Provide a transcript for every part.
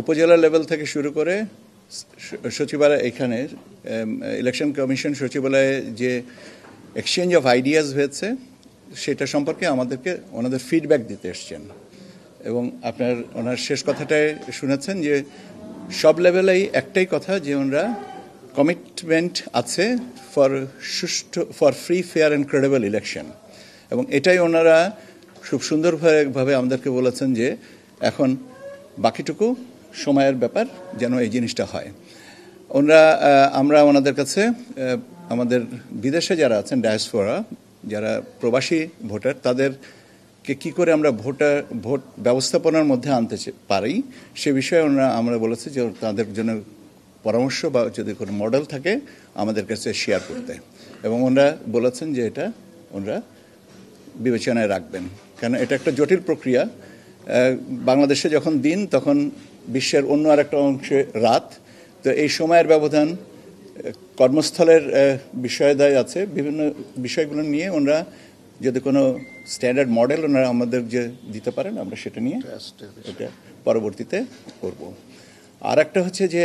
উপজেলা লেভেল থেকে শুরু করে সচিবালয়, এখানে ইলেকশন কমিশন সচিবালয়ে যে এক্সচেঞ্জ অফ আইডিয়াস হয়েছে সেটা সম্পর্কে আমাদেরকে ওনাদের ফিডব্যাক দিতে এসছেন। এবং ওনার শেষ কথাটায় শুনেছেন যে সব লেভেলেই একটাই কথা, যে ওনারা কমিটমেন্ট আছে for free, fair and credible election. এবং এটাই ওনারা খুব সুন্দরভাবে আমাদেরকে বলেছেন যে এখন বাকিটুকু সময়ের ব্যাপার, যেন এই জিনিসটা হয়। আমরা ওনাদের কাছে আমাদের বিদেশে যারা আছেন, ডায়াসপোরা, যারা প্রবাসী ভোটার, তাদেরকে কী করে আমরা ভোট ব্যবস্থাপনার মধ্যে আনতে পারি সে বিষয়ে আমরা বলেছি যে তাদের জন্য পরামর্শ বা যদি কোনো মডেল থাকে আমাদের কাছে শেয়ার করতে। এবং ওনারা বলেছেন যে এটা ওনারা বিবেচনায় রাখবেন, কেন এটা একটা জটিল প্রক্রিয়া। বাংলাদেশে যখন দিন, তখন বিশ্বের অন্য আরেকটা অংশে রাত। তো এই সময়ের ব্যবধান, কর্মস্থলের বিষয়দায় আছে, বিভিন্ন বিষয়গুলো নিয়ে ওনারা যদি কোনো স্ট্যান্ডার্ড মডেল ওনারা আমাদের যে দিতে পারেন, আমরা সেটা নিয়ে এটা পরবর্তীতে করব। আর একটা হচ্ছে যে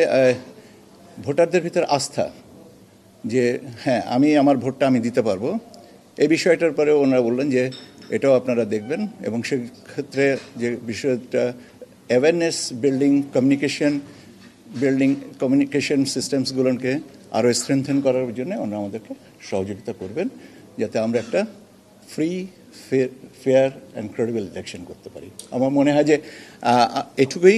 ভোটারদের ভিতর আস্থা, যে হ্যাঁ আমি আমার ভোটটা আমি দিতে পারবো, এই বিষয়টার পরে ওনারা বললেন যে এটাও আপনারা দেখবেন। এবং সেক্ষেত্রে যে বিষয়টা অ্যাওয়ারনেস বিল্ডিং, কমিউনিকেশন সিস্টেমসগুলোকে আরও স্ট্রেংথেন করার জন্য ওনারা আমাদেরকে সহযোগিতা করবেন, যাতে আমরা একটা free, fair and credible election করতে পারি। আমার মনে হয় যে এটুকুই